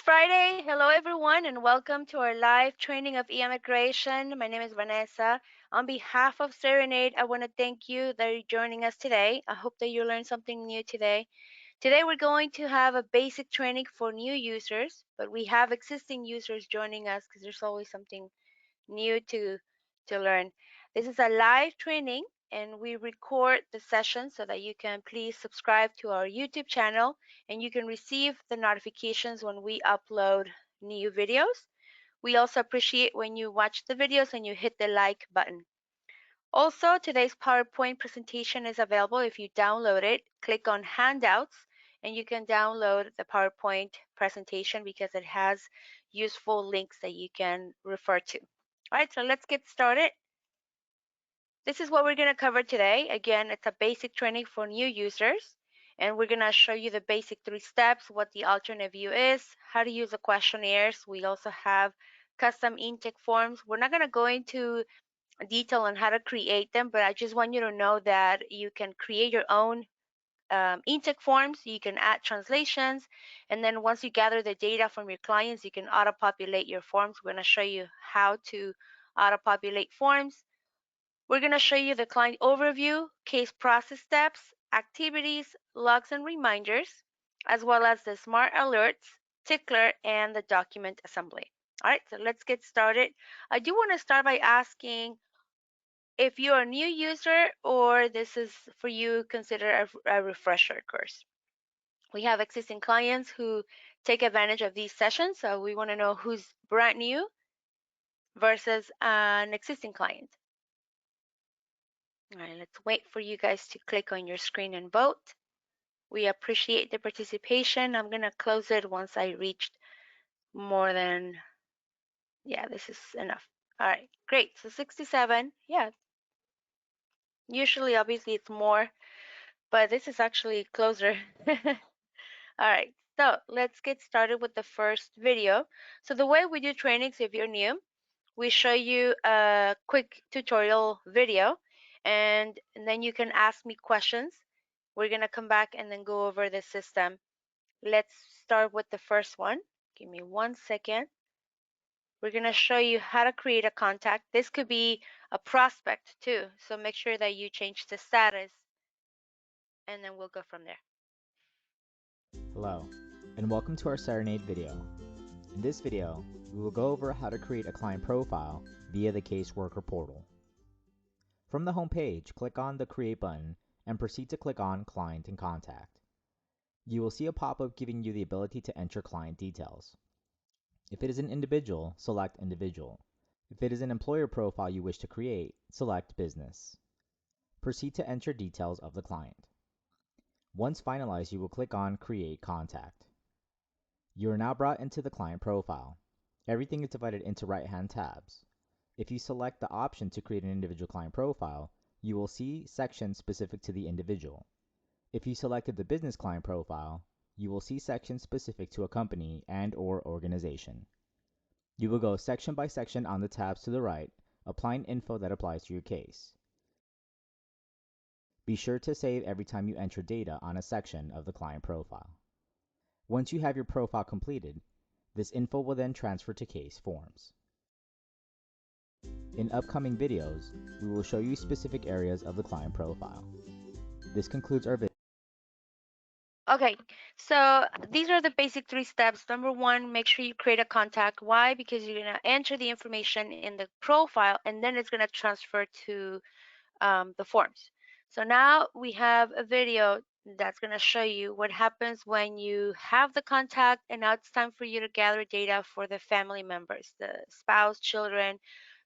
Friday. Hello, everyone, and welcome to our live training of eIMMIGRATION. My name is Vanessa. On behalf of Cerenade, I want to thank you that you're joining us today. I hope that you learned something new today. Today, we're going to have a basic training for new users, but we have existing users joining us because there's always something new to learn. This is a live training and we record the session so that you can please subscribe to our YouTube channel and you can receive the notifications when we upload new videos. We also appreciate when you watch the videos and you hit the like button. Also, today's PowerPoint presentation is available. If you download it, click on handouts and you can download the PowerPoint presentation because it has useful links that you can refer to. All right, so let's get started. This is what we're going to cover today. Again, it's a basic training for new users, and we're going to show you the basic 3 steps, what the alternate view is, how to use the questionnaires. We also have custom intake forms. We're not going to go into detail on how to create them, but I just want you to know that you can create your own intake forms. You can add translations, and then once you gather the data from your clients, you can auto-populate your forms. We're going to show you how to auto-populate forms. We're going to show you the client overview, case process steps, activities, logs and reminders, as well as the smart alerts, tickler, and the document assembly. All right, so let's get started. I do want to start by asking if you're a new user or this is for you, consider a refresher course. We have existing clients who take advantage of these sessions, so we want to know who's brand new versus an existing client. All right, let's wait for you guys to click on your screen and vote. We appreciate the participation. I'm going to close it once I reached more than, yeah, this is enough. All right, great. So 67, yeah, usually obviously it's more, but this is actually closer. All right, so let's get started with the first video. So the way we do trainings, if you're new, we show you a quick tutorial video, and then you can ask me questions. We're going to come back and then go over the system. Let's start with the first one. Give me 1 second. We're going to show you how to create a contact. This could be a prospect too, so make sure that you change the status, and then we'll go from there. Hello, and welcome to our Cerenade video. In this video, we will go over how to create a client profile via the Caseworker portal. From the home page, click on the Create button and proceed to click on Client and Contact. You will see a pop-up giving you the ability to enter client details. If it is an individual, select Individual. If it is an employer profile you wish to create, select Business. Proceed to enter details of the client. Once finalized, you will click on Create Contact. You are now brought into the client profile. Everything is divided into right-hand tabs. If you select the option to create an individual client profile, you will see sections specific to the individual. If you selected the business client profile, you will see sections specific to a company and/or organization. You will go section by section on the tabs to the right, applying info that applies to your case. Be sure to save every time you enter data on a section of the client profile. Once you have your profile completed, this info will then transfer to case forms. In upcoming videos, we will show you specific areas of the client profile. This concludes our video. Okay, so these are the basic 3 steps. Number 1, make sure you create a contact. Why? Because you're going to enter the information in the profile and then it's going to transfer to the forms. So now we have a video that's going to show you what happens when you have the contact and now it's time for you to gather data for the family members, the spouse, children,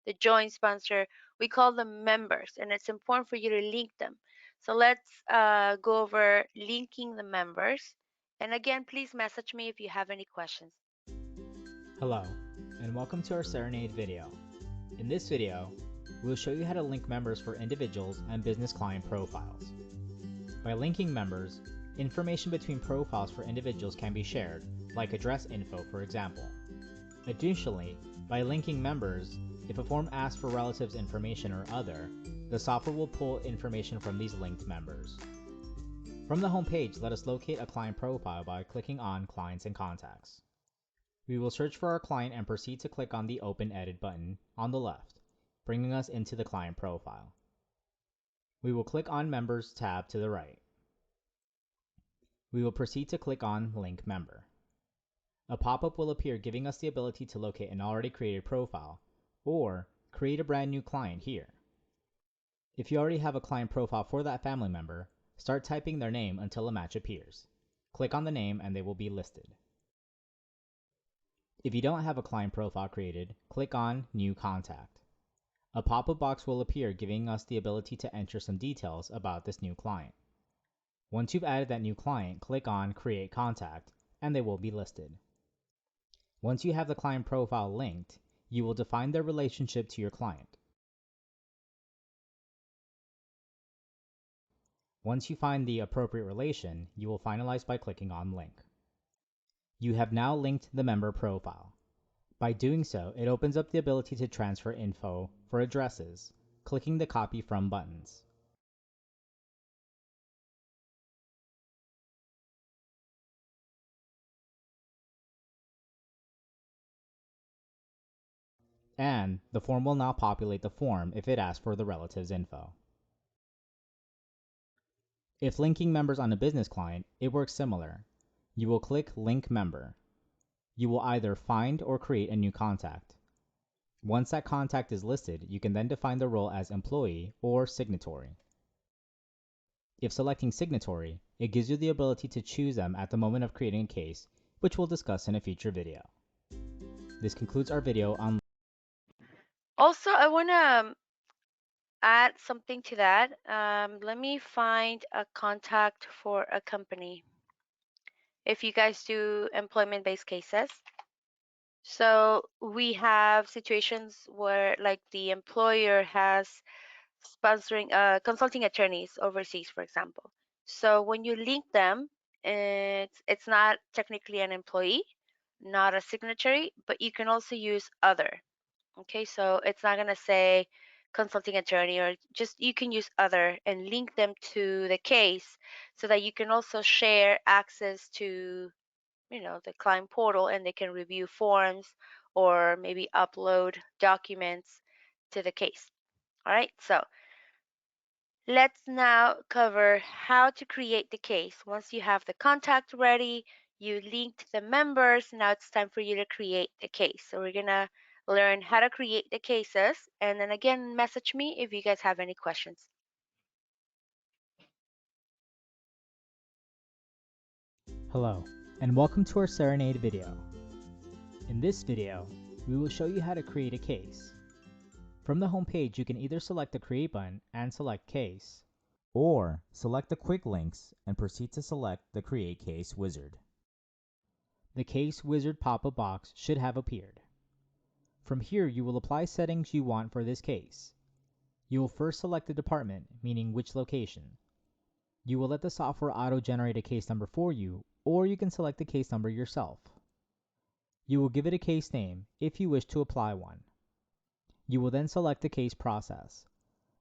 the joint sponsor. We call them members and it's important for you to link them. So let's go over linking the members. And again, please message me if you have any questions. Hello, and welcome to our Cerenade video. In this video, we will show you how to link members for individuals and business client profiles. By linking members, information between profiles for individuals can be shared, like address info, for example. Additionally, by linking members, if a form asks for relatives information or other, the software will pull information from these linked members. From the home page, let us locate a client profile by clicking on Clients and Contacts. We will search for our client and proceed to click on the Open Edit button on the left, bringing us into the client profile. We will click on Members tab to the right. We will proceed to click on Link Member. A pop-up will appear giving us the ability to locate an already created profile or create a brand new client here. If you already have a client profile for that family member, start typing their name until a match appears. Click on the name and they will be listed. If you don't have a client profile created, click on New Contact. A pop-up box will appear giving us the ability to enter some details about this new client. Once you've added that new client, click on Create Contact and they will be listed. Once you have the client profile linked, you will define their relationship to your client. Once you find the appropriate relation, you will finalize by clicking on Link. You have now linked the member profile. By doing so, it opens up the ability to transfer info for addresses, clicking the Copy From buttons. And the form will now populate the form if it asks for the relative's info. If linking members on a business client, it works similar. You will click Link Member. You will either find or create a new contact. Once that contact is listed, you can then define the role as employee or signatory. If selecting signatory, it gives you the ability to choose them at the moment of creating a case, which we'll discuss in a future video. This concludes our video on. Also, I want to add something to that. Let me find a contact for a company. If you guys do employment-based cases, so we have situations where like the employer has sponsoring consulting attorneys overseas, for example. So when you link them, it's not technically an employee, not a signatory, but you can also use other. Okay, so it's not gonna say consulting attorney, or just you can use other and link them to the case so that you can also share access to the client portal, and they can review forms or maybe upload documents to the case. All right, so let's now cover how to create the case. Once you have the contact ready, you linked the members, now it's time for you to create the case. So we're gonna learn how to create the cases, and then again, message me if you guys have any questions. Hello, and welcome to our Cerenade video. In this video, we will show you how to create a case. From the home page, you can either select the Create button and select Case, or select the quick links and proceed to select the Create Case wizard. The Case wizard pop-up box should have appeared. From here, you will apply settings you want for this case. You will first select the department, meaning which location. You will let the software auto-generate a case number for you, or you can select the case number yourself. You will give it a case name if you wish to apply one. You will then select the case process.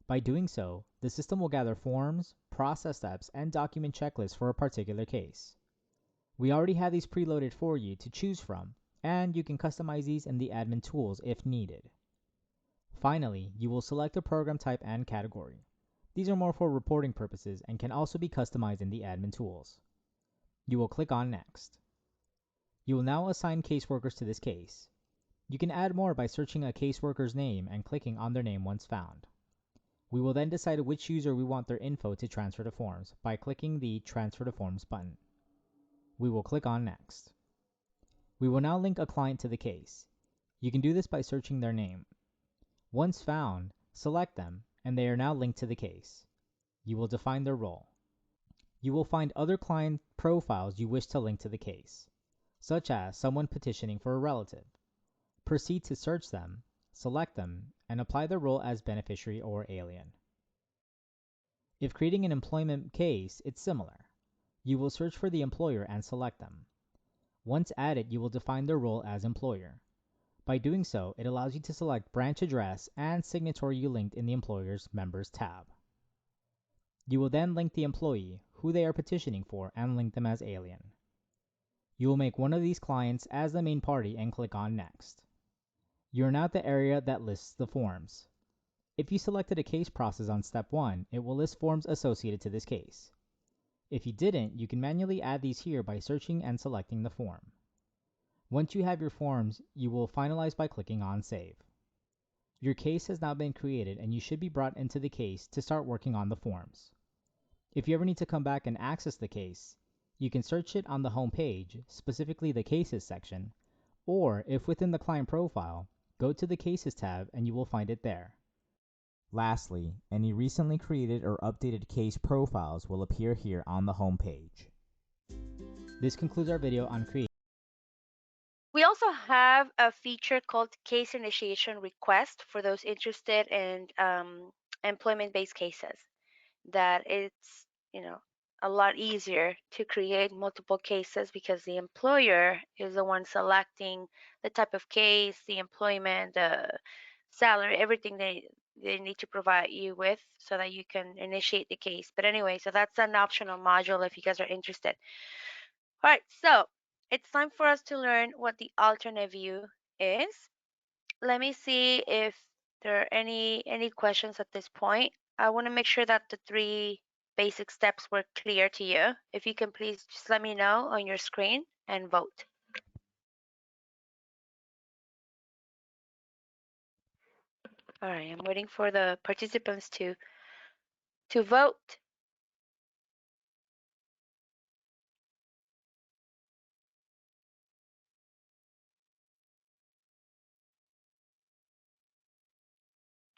By doing so, the system will gather forms, process steps, and document checklists for a particular case. We already have these preloaded for you to choose from, and you can customize these in the admin tools if needed. Finally, you will select a program type and category. These are more for reporting purposes and can also be customized in the admin tools. You will click on Next. You will now assign caseworkers to this case. You can add more by searching a caseworker's name and clicking on their name once found. We will then decide which user we want their info to transfer to forms by clicking the Transfer to Forms button. We will click on Next. We will now link a client to the case. You can do this by searching their name. Once found, select them, and they are now linked to the case. You will define their role. You will find other client profiles you wish to link to the case, such as someone petitioning for a relative. Proceed to search them, select them, and apply their role as beneficiary or alien. If creating an employment case, it's similar. You will search for the employer and select them. Once added, you will define their role as employer. By doing so, it allows you to select branch address and signatory you linked in the Employer's Members tab. You will then link the employee, who they are petitioning for, and link them as alien. You will make one of these clients as the main party and click on Next. You are now at the area that lists the forms. If you selected a case process on step 1, it will list forms associated to this case. If you didn't, you can manually add these here by searching and selecting the form. Once you have your forms, you will finalize by clicking on Save. Your case has now been created and you should be brought into the case to start working on the forms. If you ever need to come back and access the case, you can search it on the home page, specifically the Cases section, or if within the client profile, go to the Cases tab and you will find it there. Lastly, any recently created or updated case profiles will appear here on the home page. This concludes our video on creating. We also have a feature called case initiation request for those interested in employment-based cases. That it's, a lot easier to create multiple cases because the employer is the one selecting the type of case, the employment, the salary, everything they need to provide you with so that you can initiate the case. But anyway, so that's an optional module if you guys are interested. All right, so it's time for us to learn what the alternate view is. Let me see if there are any questions at this point. I want to make sure that the 3 basic steps were clear to you. If you can please just let me know on your screen and vote. All right, I'm waiting for the participants to vote.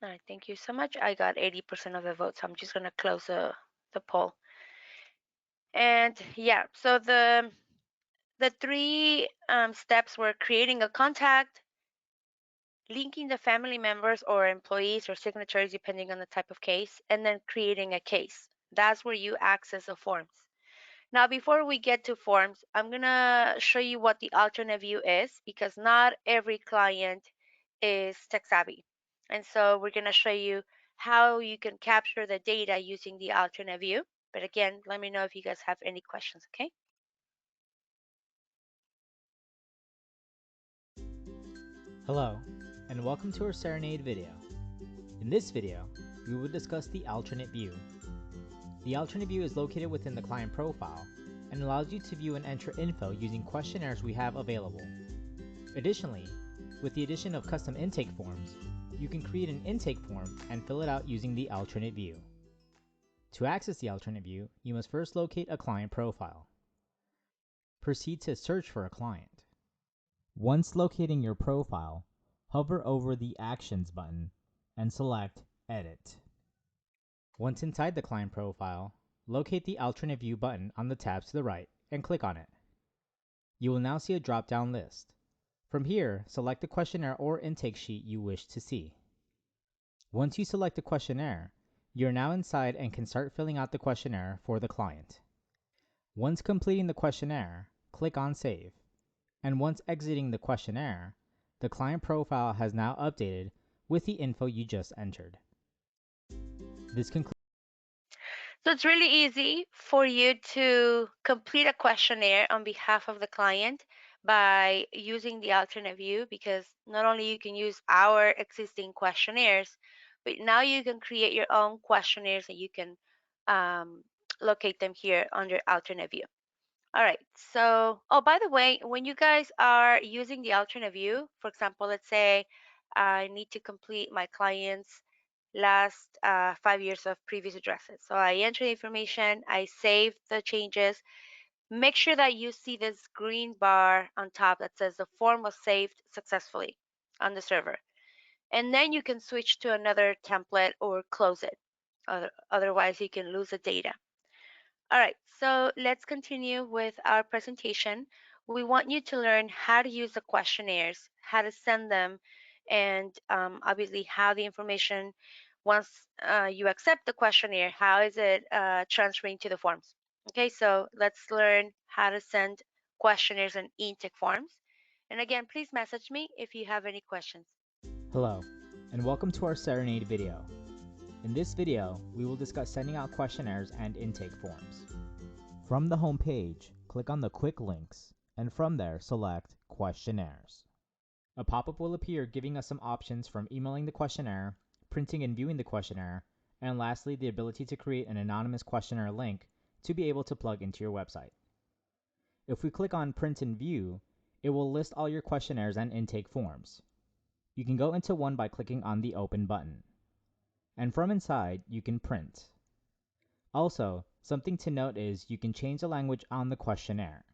All right, thank you so much. I got 80% of the votes. So I'm just gonna close the poll. And yeah, so the 3 steps were creating a contact, linking the family members or employees or signatories depending on the type of case, and then creating a case. That's where you access the forms. Now, before we get to forms, I'm gonna show you what the alternate view is because not every client is tech savvy. And so we're gonna show you how you can capture the data using the alternate view. But again, let me know if you guys have any questions, okay? Hello, and welcome to our Cerenade video. In this video, we will discuss the alternate view. The alternate view is located within the client profile and allows you to view and enter info using questionnaires we have available. Additionally, with the addition of custom intake forms, you can create an intake form and fill it out using the alternate view. To access the alternate view, you must first locate a client profile. Proceed to search for a client. Once locating your profile, hover over the Actions button and select Edit. Once inside the client profile, locate the Alternate View button on the tabs to the right and click on it. You will now see a drop-down list. From here, select the questionnaire or intake sheet you wish to see. Once you select the questionnaire, you are now inside and can start filling out the questionnaire for the client. Once completing the questionnaire, click on Save. And once exiting the questionnaire, the client profile has now updated with the info you just entered. This concludes. So it's really easy for you to complete a questionnaire on behalf of the client by using the alternate view because not only you can use our existing questionnaires, but now you can create your own questionnaires and you can um, locate them here under alternate view. All right, so, oh, by the way, when you guys are using the alternate view, for example, let's say I need to complete my client's last 5 years of previous addresses. So I enter the information, I save the changes. Make sure that you see this green bar on top that says the form was saved successfully on the server. And then you can switch to another template or close it. Otherwise, you can lose the data. All right, so let's continue with our presentation. We want you to learn how to use the questionnaires, how to send them, and obviously how the information, once you accept the questionnaire, how is it transferring to the forms. Okay, so let's learn how to send questionnaires and intake forms. And again, please message me if you have any questions. Hello, and welcome to our Cerenade video. In this video, we will discuss sending out questionnaires and intake forms. From the home page, click on the quick links and from there select Questionnaires. A pop-up will appear giving us some options from emailing the questionnaire, printing and viewing the questionnaire, and lastly the ability to create an anonymous questionnaire link to be able to plug into your website. If we click on Print and View, it will list all your questionnaires and intake forms. You can go into one by clicking on the Open button. And from inside, you can print. Also, something to note is you can change the language on the questionnaire.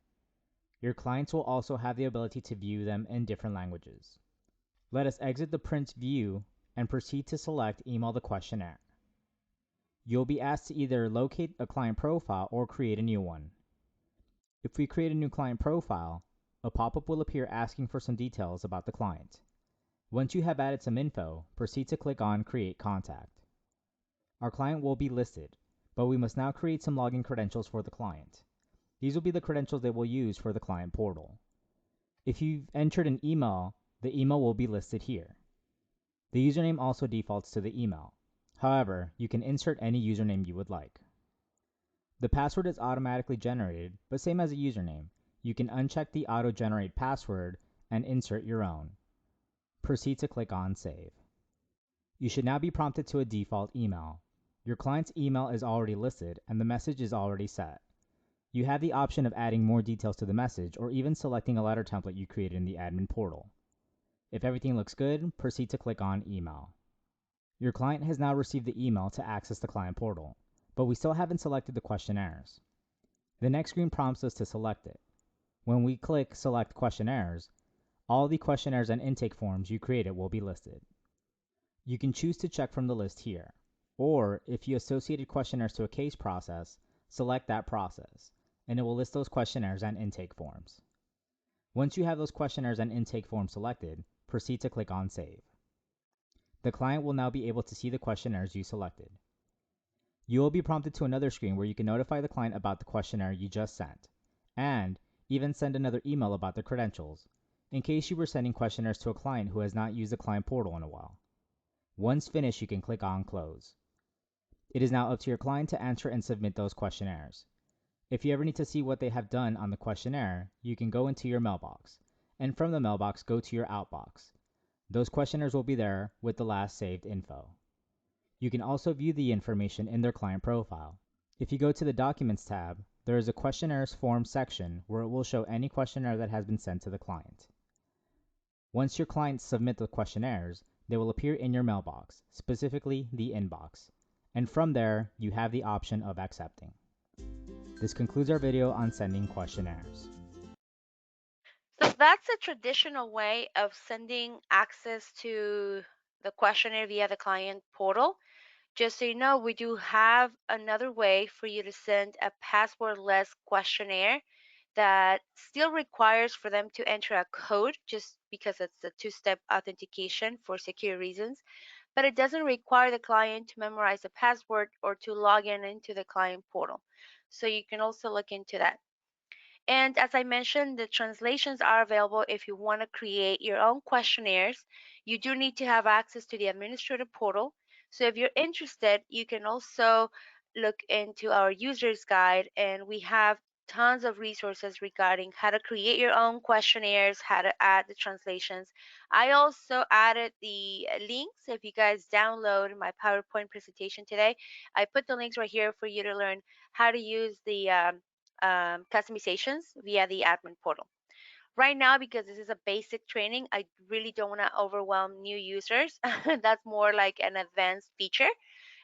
Your clients will also have the ability to view them in different languages. Let us exit the print view and proceed to select Email the questionnaire. You'll be asked to either locate a client profile or create a new one. If we create a new client profile, a pop-up will appear asking for some details about the client. Once you have added some info, proceed to click on Create Contact. Our client will be listed, but we must now create some login credentials for the client. These will be the credentials they will use for the client portal. If you've entered an email, the email will be listed here. The username also defaults to the email. However, you can insert any username you would like. The password is automatically generated, but same as a username. You can uncheck the auto-generate password and insert your own. Proceed to click on Save. You should now be prompted to a default email. Your client's email is already listed and the message is already set. You have the option of adding more details to the message or even selecting a letter template you created in the admin portal. If everything looks good, proceed to click on Email. Your client has now received the email to access the client portal, but we still haven't selected the questionnaires. The next screen prompts us to select it. When we click Select Questionnaires, all the questionnaires and intake forms you created will be listed. You can choose to check from the list here, or if you associated questionnaires to a case process, select that process, and it will list those questionnaires and intake forms. Once you have those questionnaires and intake forms selected, proceed to click on Save. The client will now be able to see the questionnaires you selected. You will be prompted to another screen where you can notify the client about the questionnaire you just sent, and even send another email about the credentials, in case you were sending questionnaires to a client who has not used the client portal in a while. Once finished, you can click on Close. It is now up to your client to answer and submit those questionnaires. If you ever need to see what they have done on the questionnaire, you can go into your mailbox, and from the mailbox, go to your outbox. Those questionnaires will be there with the last saved info. You can also view the information in their client profile. If you go to the Documents tab, there is a Questionnaires Form section where it will show any questionnaire that has been sent to the client. Once your clients submit the questionnaires, they will appear in your mailbox, specifically the inbox, and from there, you have the option of accepting. This concludes our video on sending questionnaires. So that's a traditional way of sending access to the questionnaire via the client portal. Just so you know, we do have another way for you to send a passwordless questionnaire that still requires for them to enter a code just because it's a two-step authentication for secure reasons, but it doesn't require the client to memorize the password or to log in into the client portal. So you can also look into that. And as I mentioned, the translations are available if you want to create your own questionnaires. You do need to have access to the administrative portal. So if you're interested, you can also look into our user's guide, and we have tons of resources regarding how to create your own questionnaires, how to add the translations. I also added the links. If you guys download my PowerPoint presentation today, I put the links right here for you to learn how to use the customizations via the admin portal. Right now, because this is a basic training, I really don't want to overwhelm new users. That's more like an advanced feature.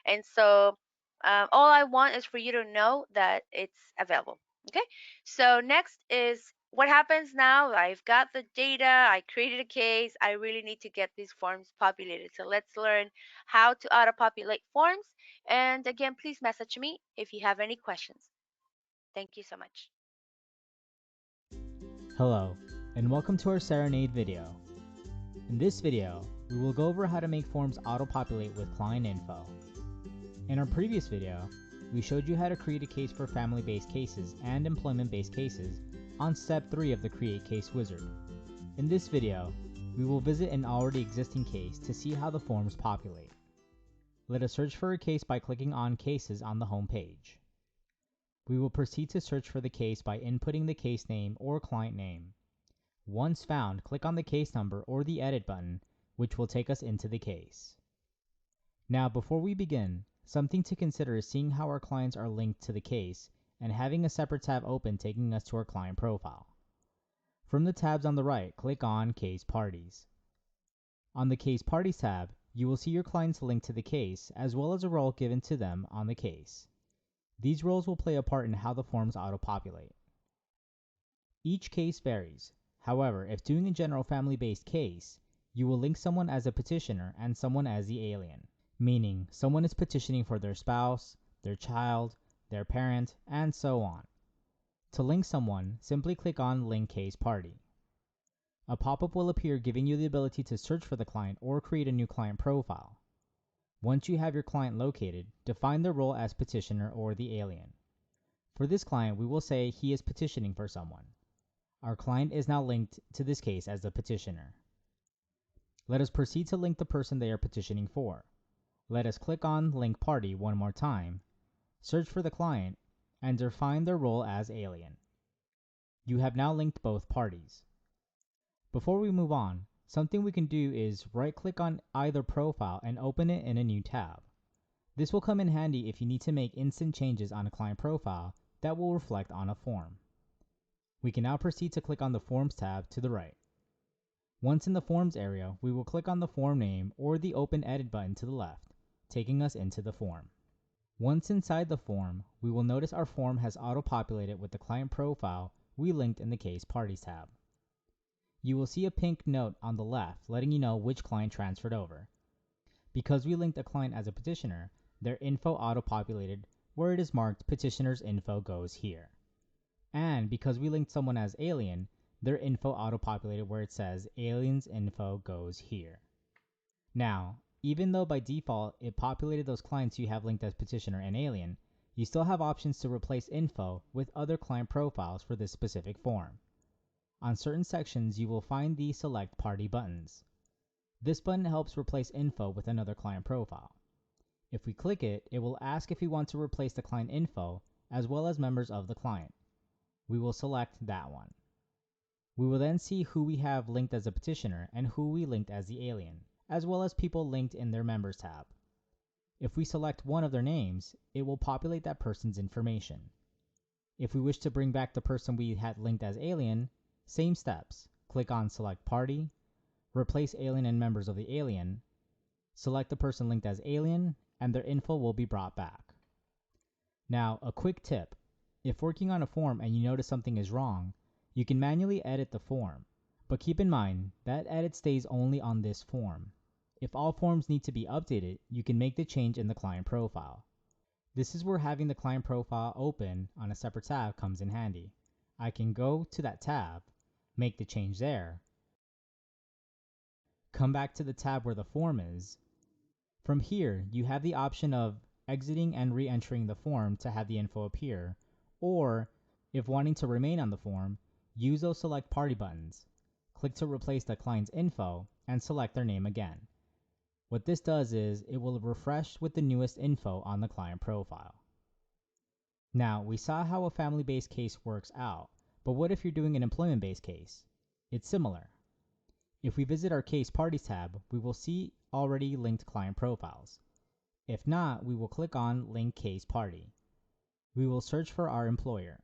And so all I want is for you to know that it's available. Okay, so next is what happens now. I've got the data, I created a case, I really need to get these forms populated. So let's learn how to auto populate forms. And again, please message me if you have any questions. Thank you so much. Hello, and welcome to our Cerenade video. In this video, we will go over how to make forms auto-populate with client info. In our previous video, we showed you how to create a case for family-based cases and employment-based cases on step 3 of the Create Case wizard. In this video, we will visit an already existing case to see how the forms populate. Let us search for a case by clicking on Cases on the home page. We will proceed to search for the case by inputting the case name or client name. Once found, click on the case number or the edit button, which will take us into the case. Now, before we begin, something to consider is seeing how our clients are linked to the case and having a separate tab open taking us to our client profile. From the tabs on the right, click on Case Parties. On the Case Parties tab, you will see your clients linked to the case as well as a role given to them on the case. These roles will play a part in how the forms auto-populate. Each case varies. However, if doing a general family-based case, you will link someone as a petitioner and someone as the alien, meaning someone is petitioning for their spouse, their child, their parent, and so on. To link someone, simply click on Link Case Party. A pop-up will appear giving you the ability to search for the client or create a new client profile. Once you have your client located, define their role as petitioner or the alien. For this client, we will say he is petitioning for someone. Our client is now linked to this case as the petitioner. Let us proceed to link the person they are petitioning for. Let us click on Link Party one more time, search for the client, and define their role as alien. You have now linked both parties. Before we move on, something we can do is right-click on either profile and open it in a new tab. This will come in handy if you need to make instant changes on a client profile that will reflect on a form. We can now proceed to click on the Forms tab to the right. Once in the Forms area, we will click on the form name or the Open Edit button to the left, taking us into the form. Once inside the form, we will notice our form has auto-populated with the client profile we linked in the Case Parties tab. You will see a pink note on the left letting you know which client transferred over. Because we linked a client as a petitioner, their info auto-populated where it is marked Petitioner's info goes here. And because we linked someone as alien, their info auto-populated where it says alien's info goes here. Now, even though by default it populated those clients you have linked as petitioner and alien, you still have options to replace info with other client profiles for this specific form. On certain sections, you will find the Select Party buttons. This button helps replace info with another client profile. If we click it, it will ask if we want to replace the client info as well as members of the client. We will select that one. We will then see who we have linked as a petitioner and who we linked as the alien, as well as people linked in their Members tab. If we select one of their names, it will populate that person's information. If we wish to bring back the person we had linked as alien, same steps. Click on Select Party, replace alien and members of the alien, select the person linked as alien, and their info will be brought back. Now, a quick tip. If working on a form and you notice something is wrong, you can manually edit the form, but keep in mind that edit stays only on this form. If all forms need to be updated, you can make the change in the client profile. This is where having the client profile open on a separate tab comes in handy. I can go to that tab, make the change there, come back to the tab where the form is. From here, you have the option of exiting and re-entering the form to have the info appear, or, if wanting to remain on the form, use those Select Party buttons. Click to replace the client's info and select their name again. What this does is it will refresh with the newest info on the client profile. Now, we saw how a family-based case works out, but what if you're doing an employment-based case? It's similar. If we visit our Case Parties tab, we will see already linked client profiles. If not, we will click on Link Case Party. We will search for our employer.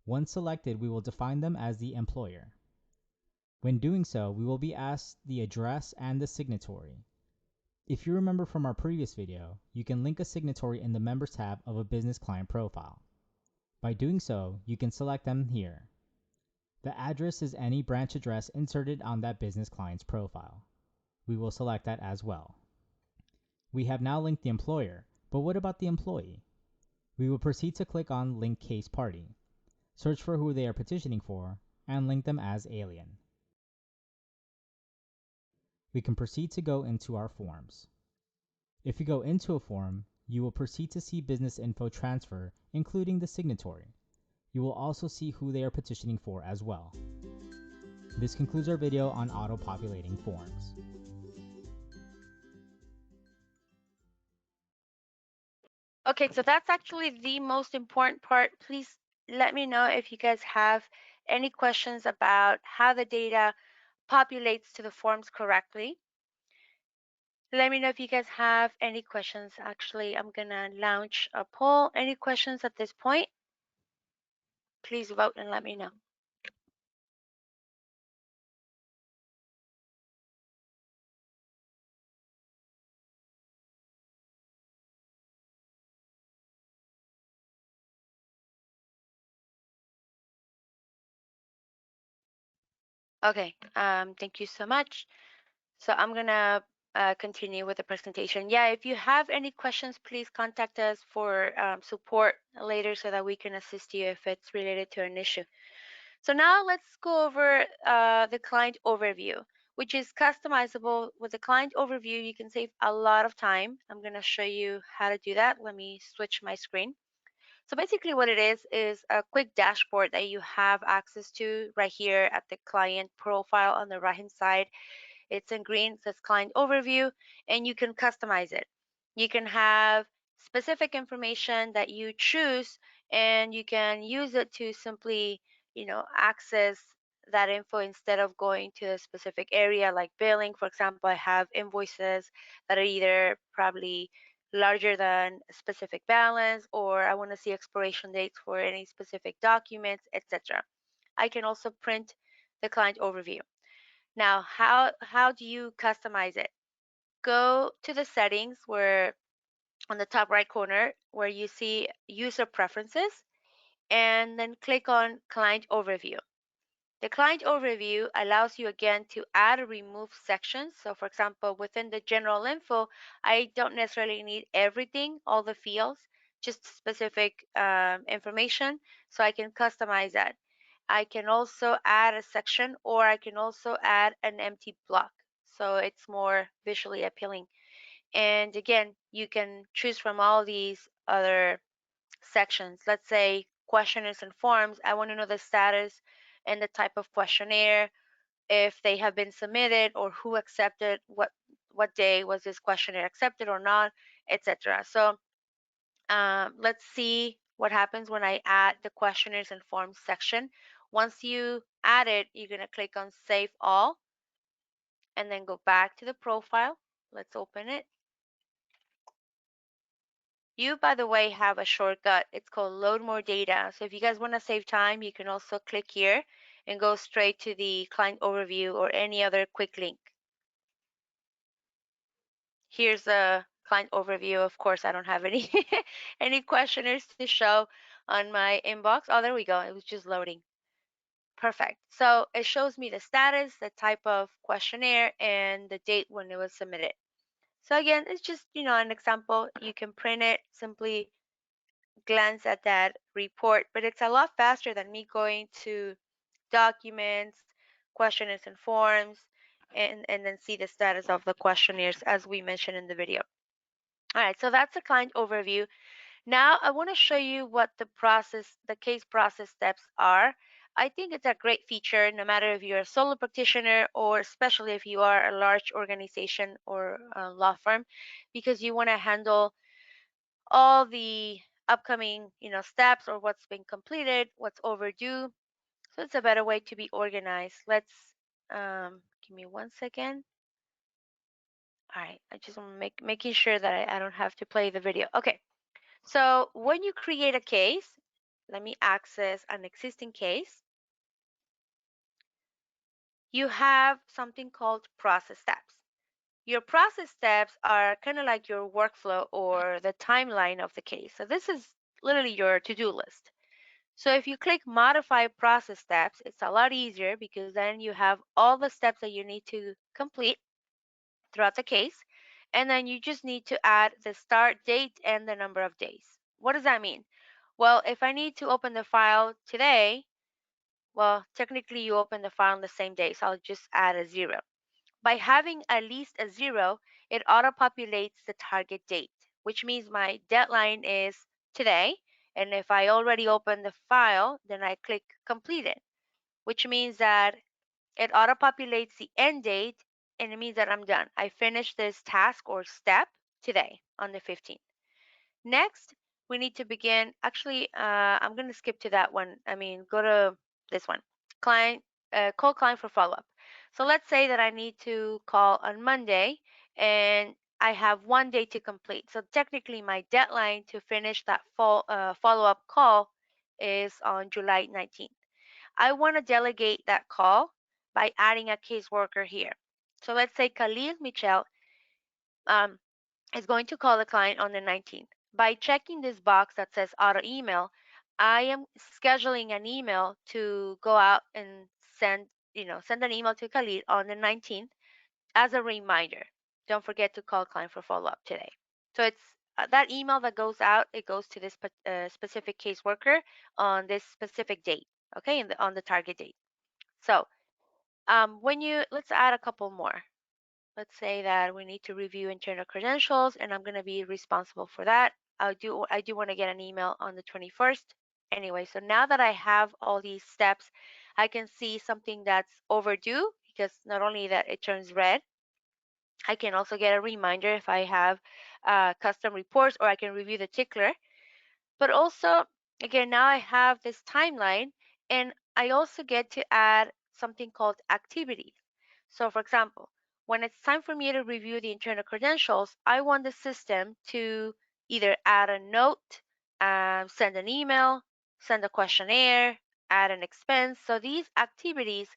Once selected, we will define them as the employer. When doing so, we will be asked the address and the signatory. If you remember from our previous video, you can link a signatory in the Members tab of a business client profile. By doing so, you can select them here. The address is any branch address inserted on that business client's profile. We will select that as well. We have now linked the employer, but what about the employee? We will proceed to click on Link Case Party, search for who they are petitioning for, and link them as alien. We can proceed to go into our forms. If you go into a form, you will proceed to see business info transfer, including the signatory. You will also see who they are petitioning for as well. This concludes our video on auto-populating forms. Okay, so that's actually the most important part. Please let me know if you guys have any questions about how the data populates to the forms correctly. Let me know if you guys have any questions. Actually, I'm gonna launch a poll. Any questions at this point? Please vote and let me know. Okay, thank you so much. So I'm gonna continue with the presentation. Yeah, if you have any questions, please contact us for support later so that we can assist you if it's related to an issue. So now let's go over the client overview, which is customizable. With the client overview, you can save a lot of time. I'm gonna show you how to do that. Let me switch my screen. So basically what it is a quick dashboard that you have access to right here at the client profile on the right hand side. It's in green, it says client overview, and you can customize it. You can have specific information that you choose, and you can use it to simply, access that info instead of going to a specific area like billing. For example, I have invoices that are either probably larger than a specific balance, or I want to see expiration dates for any specific documents, etc. I can also print the client overview. Now, how do you customize it? Go to the settings where on the top right corner where you see user preferences and then click on client overview. The client overview allows you again to add or remove sections. So for example, within the general info, I don't necessarily need everything, all the fields, just specific information. So I can customize that. I can also add a section or I can also add an empty block. So it's more visually appealing. And again, you can choose from all these other sections. Let's say questionnaires and forms. I want to know the status and the type of questionnaire, if they have been submitted or who accepted, what day was this questionnaire accepted or not, etc. So let's see what happens when I add the questionnaires and forms section. Once you add it, you're going to click on Save All and then go back to the profile. Let's open it. You, by the way, have a shortcut. It's called Load More Data. So if you guys want to save time, you can also click here and go straight to the client overview or any other quick link. Here's a client overview. Of course, I don't have any any questionnaires to show on my inbox. Oh, there we go. It was just loading. Perfect. So it shows me the status, the type of questionnaire, and the date when it was submitted. So again, it's just, an example. You can print it, simply glance at that report, but it's a lot faster than me going to documents, questionnaires and forms, and then see the status of the questionnaires as we mentioned in the video. All right, so that's the client overview. Now I want to show you what the case process steps are. I think it's a great feature no matter if you're a solo practitioner or especially if you are a large organization or a law firm, because you want to handle all the upcoming, steps or what's been completed, what's overdue. So it's a better way to be organized. Let's give me 1 second. All right, I just want to making sure that I don't have to play the video. Okay. So when you create a case, let me access an existing case. You have something called process steps. Your process steps are kind of like your workflow or the timeline of the case. So this is literally your to-do list. So if you click modify process steps, it's a lot easier because then you have all the steps that you need to complete throughout the case. And then you just need to add the start date and the number of days. What does that mean? Well, if I need to open the file today, well, technically you open the file on the same day, so I'll just add a 0. By having at least a 0, it auto-populates the target date, which means my deadline is today. And if I already opened the file, then I click completed, which means that it auto-populates the end date, and it means that I'm done. I finished this task or step today on the 15th. Next, we need to begin. Actually, I'm going to skip to that one. I mean, go to this one. Client, call client for follow up. So let's say that I need to call on Monday and I have 1 day to complete. So technically, my deadline to finish that follow up call is on July 19th. I want to delegate that call by adding a caseworker here. So let's say Khalil Michel um, is going to call the client on the 19th. By checking this box that says auto email, I am scheduling an email to go out and send an email to Khalid on the 19th as a reminder. Don't forget to call client for follow up today. So it's that email that goes out, it goes to this specific caseworker on this specific date, okay, on the target date. So when let's add a couple more. Let's say that we need to review internal credentials and I'm going to be responsible for that. I do want to get an email on the 21st. Anyway, so now that I have all these steps, I can see something that's overdue because not only that it turns red, I can also get a reminder if I have custom reports, or I can review the tickler. But also, again, now I have this timeline, and I also get to add something called activities. So for example, when it's time for me to review the internal credentials, I want the system to either add a note, send an email, send a questionnaire, add an expense. So these activities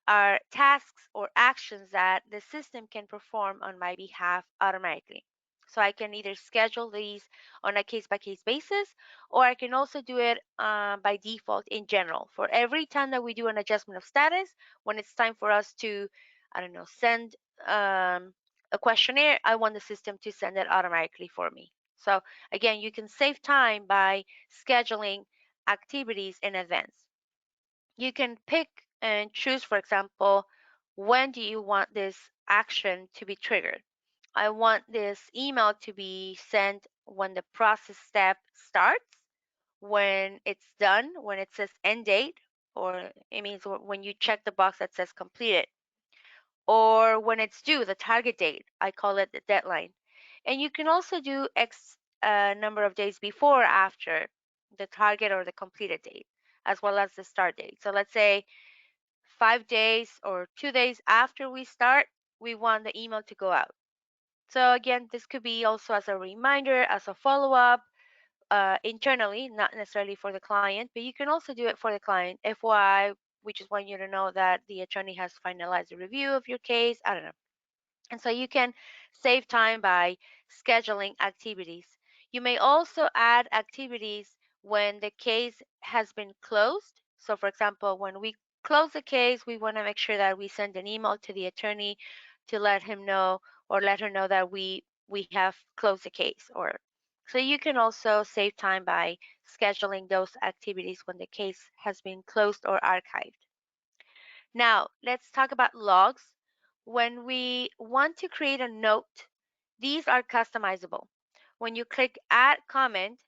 are tasks or actions that the system can perform on my behalf automatically. So I can either schedule these on a case by case basis, or I can also do it by default in general. For every time that we do an adjustment of status, when it's time for us to, I don't know, send a questionnaire, I want the system to send it automatically for me. So again, you can save time by scheduling activities in advance. You can pick and choose, for example, when do you want this action to be triggered? I want this email to be sent when the process step starts, when it's done, when it says end date, or it means when you check the box that says completed, or when it's due, the target date. I call it the deadline. And you can also do X number of days before or after the target or the completed date, as well as the start date. So let's say 5 days or 2 days after we start, we want the email to go out. So again, this could be also as a reminder, as a follow-up internally, not necessarily for the client, but you can also do it for the client. FYI, we just want you to know that the attorney has finalized the review of your case. I don't know. And so you can save time by scheduling activities. You may also add activities when the case has been closed. So, for example, when we close the case, we want to make sure that we send an email to the attorney to let him know or let her know that we have closed the case. Or so you can also save time by scheduling those activities when the case has been closed or archived. Now, let's talk about logs. When we want to create a note, these are customizable. When you click Add Comment,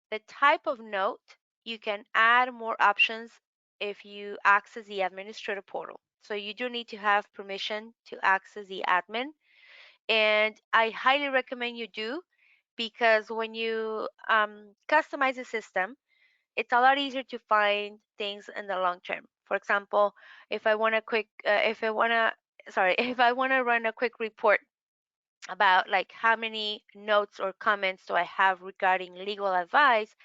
the type of note, you can add more options if you access the administrator portal. So you do need to have permission to access the admin. And I highly recommend you do, because when you customize the system, it's a lot easier to find things in the long term. For example, if I want to, sorry, if I want to run a quick report about like how many notes or comments do I have regarding legal advice,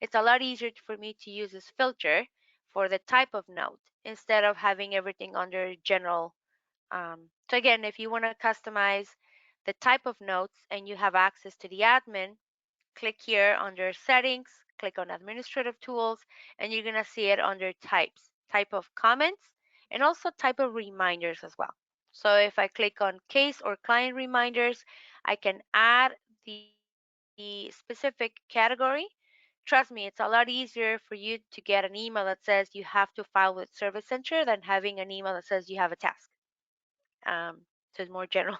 it's a lot easier for me to use this filter for the type of note instead of having everything under general. So again, if you want to customize the type of notes and you have access to the admin, click here under settings, click on administrative tools, and you're going to see it under types, type of comments, and also type of reminders as well. So if I click on case or client reminders, I can add the specific category. Trust me, it's a lot easier for you to get an email that says you have to file with Service Center than having an email that says you have a task. So it's more general.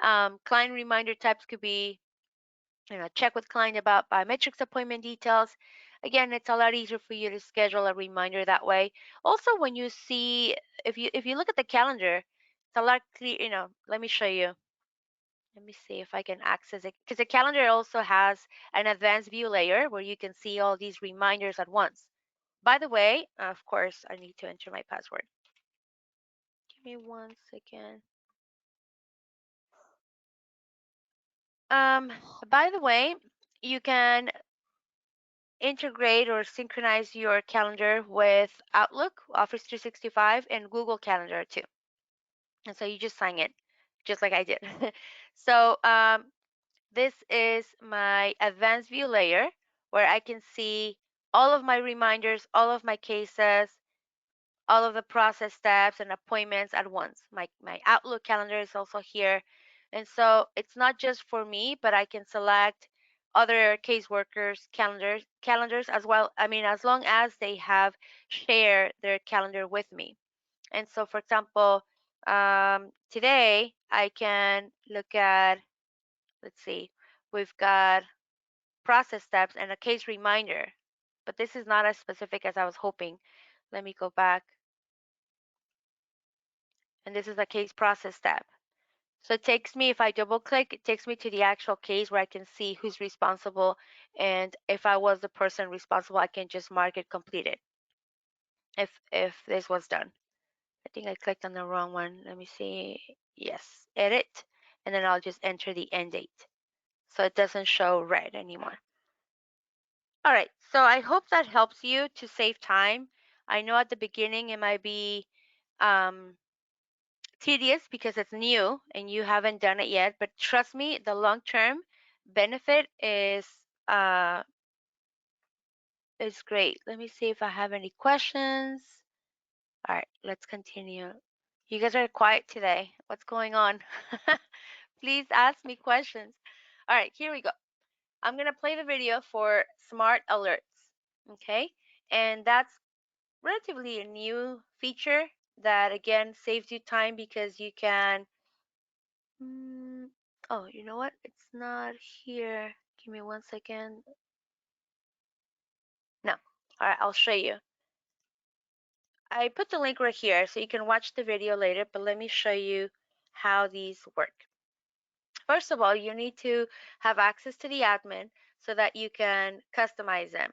Client reminder types could be, check with client about biometrics appointment details. Again, it's a lot easier for you to schedule a reminder that way. Also, when you see, if you look at the calendar, it's a lot clear. Let me show you. Let me see if I can access it because the calendar also has an advanced view layer where you can see all these reminders at once. By the way, of course, I need to enter my password. Give me 1 second. Um, by the way, you can integrate or synchronize your calendar with Outlook, Office 365, and Google Calendar too. And so you just sign it, just like I did. So this is my advanced view layer where I can see all of my reminders, all of my cases, all of the process steps and appointments at once. My Outlook calendar is also here. And so it's not just for me, but I can select other caseworkers calendars as well. I mean, as long as they have shared their calendar with me. And so, for example, today I can look at, let's see, we've got process steps and a case reminder, but this is not as specific as I was hoping. Let me go back. And this is a case process step. So it takes me, if I double click, it takes me to the actual case where I can see who's responsible. And if I was the person responsible, I can just mark it completed if this was done. I think I clicked on the wrong one. Let me see. Yes, edit. And then I'll just enter the end date. So it doesn't show red anymore. All right, so I hope that helps you to save time. I know at the beginning it might be um, tedious because it's new and you haven't done it yet, but trust me, the long-term benefit uh, is great. Let me see if I have any questions. All right, let's continue. You guys are quiet today. What's going on? Please ask me questions. All right, here we go. I'm going to play the video for smart alerts. Okay, and that's relatively a new feature that again saves you time because you can oh, you know what, it's not here. Give me 1 second. No. All right, I'll show you. I put the link right here so you can watch the video later, but let me show you how these work. First of all, you need to have access to the admin so that you can customize them.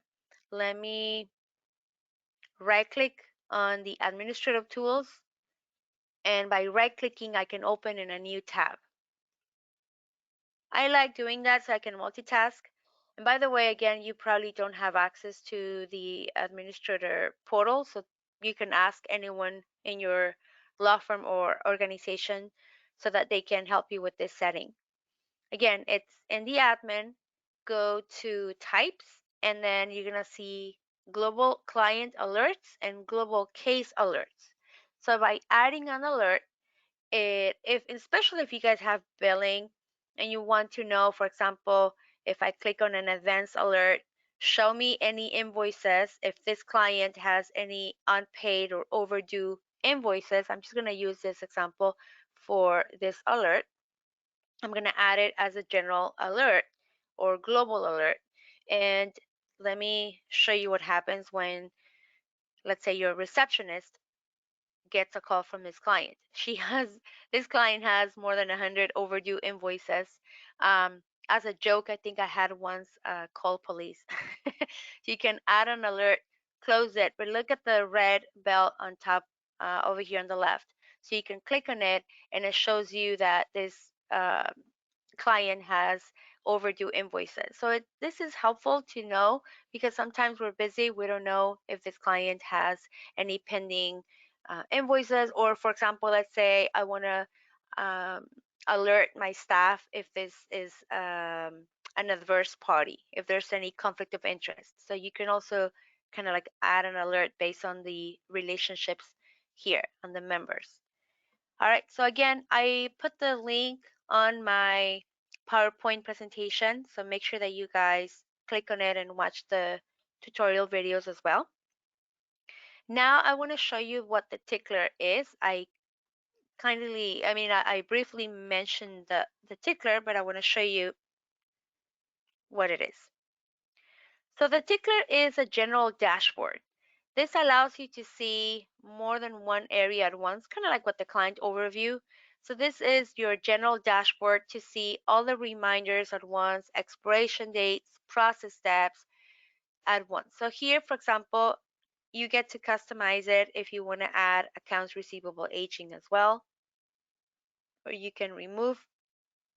Let me right click on the administrative tools, and by right clicking I can open in a new tab. I like doing that so I can multitask. And by the way, again, you probably don't have access to the administrator portal, so you can ask anyone in your law firm or organization so that they can help you with this setting. Again, it's in the admin, go to types, and then you're going to see global client alerts and global case alerts. So by adding an alert, if especially if you guys have billing and you want to know, for example, if I click on an advance alert, show me any invoices. If this client has any unpaid or overdue invoices, I'm just going to use this example for this alert. I'm going to add it as a general alert or global alert. And let me show you what happens when, let's say, your receptionist gets a call from this client. This client has more than 100 overdue invoices. As a joke, I think I had once call police. So you can add an alert, close it, but look at the red bell on top over here on the left. So you can click on it, and it shows you that this client has overdue invoices. So this is helpful to know because sometimes we're busy. We don't know if this client has any pending invoices, or for example, let's say I want to um, alert my staff if this is an adverse party, if there's any conflict of interest. So you can also kind of like add an alert based on the relationships here on the members. All right, so again, I put the link on my PowerPoint presentation, so make sure that you guys click on it and watch the tutorial videos as well. Now I want to show you what the tickler is. I briefly mentioned the tickler, but I want to show you what it is. So the tickler is a general dashboard. This allows you to see more than one area at once, kind of like what the client overview. So this is your general dashboard to see all the reminders at once, expiration dates, process steps at once. So here, for example, you get to customize it if you want to add accounts receivable aging as well, or you can remove.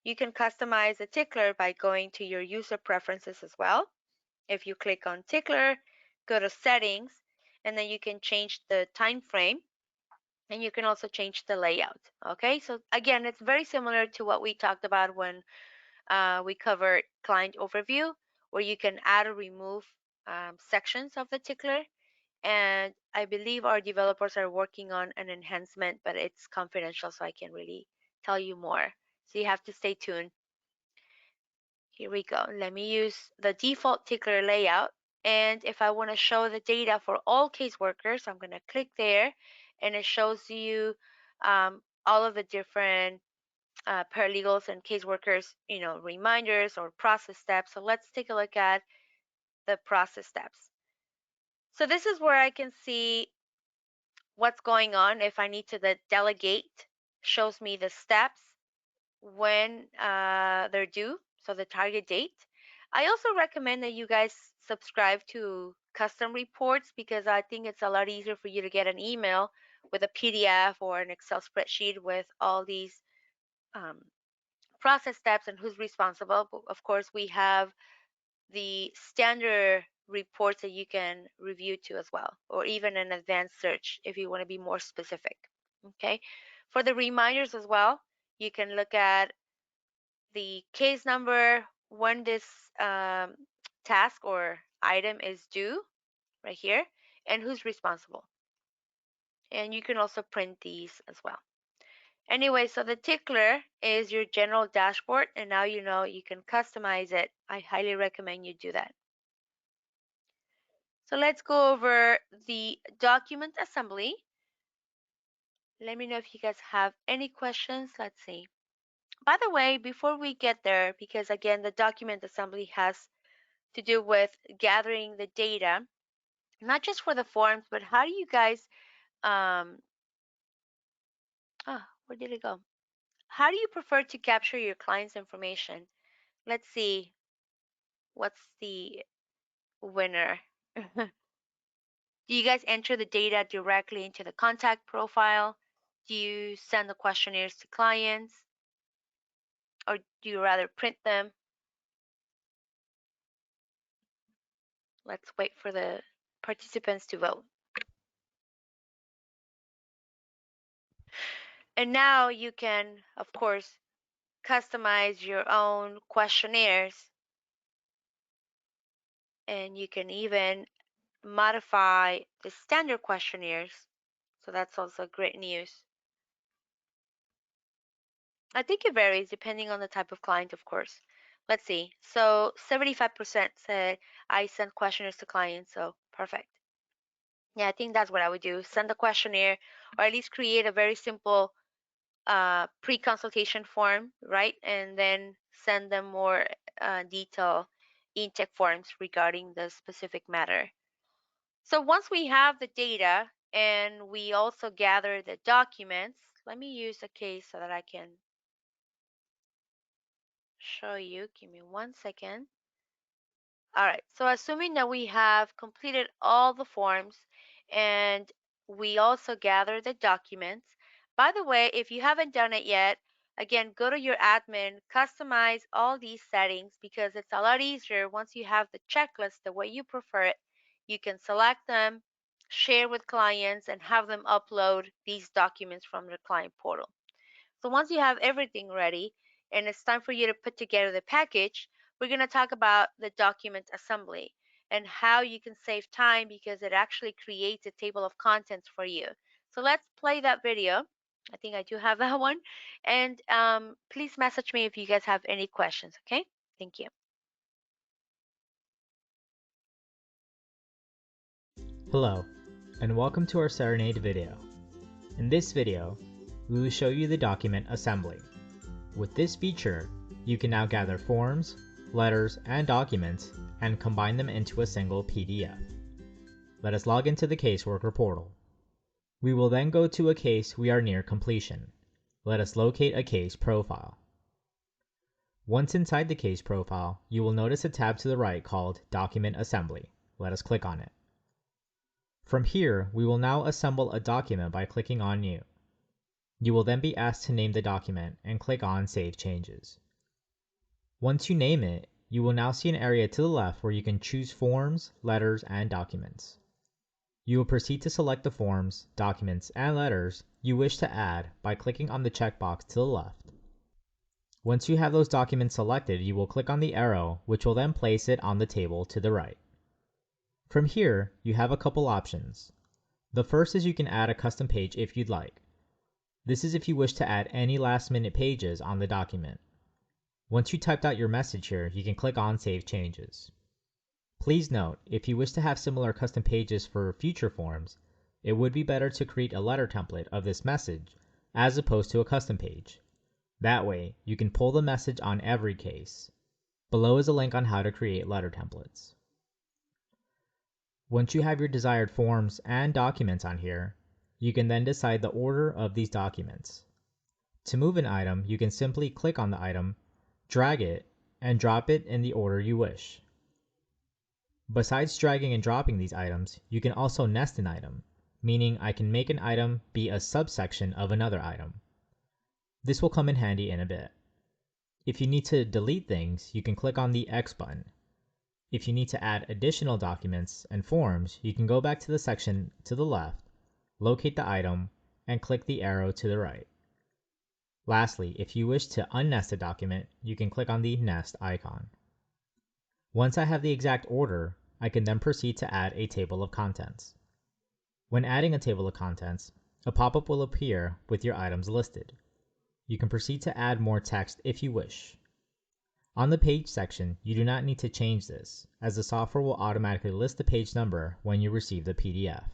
You can customize the tickler by going to your user preferences as well. If you click on tickler, go to settings, and then you can change the time frame, and you can also change the layout. Okay, so again, it's very similar to what we talked about when we covered client overview, where you can add or remove sections of the tickler. And I believe our developers are working on an enhancement, but it's confidential, so I can't really tell you more. So you have to stay tuned. Here we go. Let me use the default tickler layout. And if I want to show the data for all caseworkers, I'm going to click there, and it shows you all of the different paralegals and caseworkers, reminders or process steps. So let's take a look at the process steps. So this is where I can see what's going on. If I need to delegate, shows me the steps when they're due, so the target date. I also recommend that you guys subscribe to custom reports, because I think it's a lot easier for you to get an email with a PDF or an Excel spreadsheet with all these um, process steps and who's responsible. But of course, we have the standard reports that you can review to as well, or even an advanced search if you want to be more specific. Okay. For the reminders as well, you can look at the case number, when this task or item is due right here, and who's responsible. And you can also print these as well. Anyway, so the tickler is your general dashboard, and now you know you can customize it. I highly recommend you do that. So let's go over the document assembly. Let me know if you guys have any questions. Let's see. By the way, before we get there, because again, the document assembly has to do with gathering the data, not just for the forms, but how do you guys, where did it go? How do you prefer to capture your client's information? Let's see, what's the winner? Do you guys enter the data directly into the contact profile? Do you send the questionnaires to clients? Or do you rather print them? Let's wait for the participants to vote. And now you can, of course, customize your own questionnaires, and you can even modify the standard questionnaires. So that's also great news. I think it varies depending on the type of client, of course. Let's see. So 75% said I send questionnaires to clients, so perfect. Yeah, I think that's what I would do. Send a questionnaire, or at least create a very simple pre-consultation form, right? And then send them more detailed intake forms regarding the specific matter. So once we have the data and we also gather the documents, let me use a case so that I can show you. Give me 1 second. All right, so assuming that we have completed all the forms and we also gather the documents. By the way, if you haven't done it yet, again, go to your admin, customize all these settings, because it's a lot easier once you have the checklist the way you prefer it. You can select them, share with clients, and have them upload these documents from the client portal. So once you have everything ready and it's time for you to put together the package, we're going to talk about the document assembly and how you can save time, because it actually creates a table of contents for you. So let's play that video. I think I do have that one. And please message me if you guys have any questions, okay? Thank you. Hello, and welcome to our Cerenade video. In this video, we will show you the document assembly. With this feature, you can now gather forms, letters, and documents and combine them into a single PDF. Let us log into the caseworker portal. We will then go to a case we are near completion. let us locate a case profile. Once inside the case profile, you will notice a tab to the right called Document Assembly. Let us click on it. From here, we will now assemble a document by clicking on New. You will then be asked to name the document and click on Save Changes. Once you name it, you will now see an area to the left where you can choose forms, letters, and documents. You will proceed to select the forms, documents, and letters you wish to add by clicking on the checkbox to the left. Once you have those documents selected, you will click on the arrow, which will then place it on the table to the right. From here, you have a couple options. The first is you can add a custom page if you'd like. This is if you wish to add any last-minute pages on the document. Once you typed out your message here, you can click on Save Changes. Please note, if you wish to have similar custom pages for future forms, it would be better to create a letter template of this message as opposed to a custom page. That way, you can pull the message on every case. Below is a link on how to create letter templates. Once you have your desired forms and documents on here, you can then decide the order of these documents. To move an item, you can simply click on the item, drag it, and drop it in the order you wish. Besides dragging and dropping these items, you can also nest an item, meaning I can make an item be a subsection of another item. This will come in handy in a bit. If you need to delete things, you can click on the X button. If you need to add additional documents and forms, you can go back to the section to the left, locate the item, and click the arrow to the right. Lastly, if you wish to unnest a document, you can click on the Nest icon. Once I have the exact order, I can then proceed to add a table of contents. When adding a table of contents, a pop-up will appear with your items listed. You can proceed to add more text if you wish. On the page section, you do not need to change this, as the software will automatically list the page number when you receive the PDF.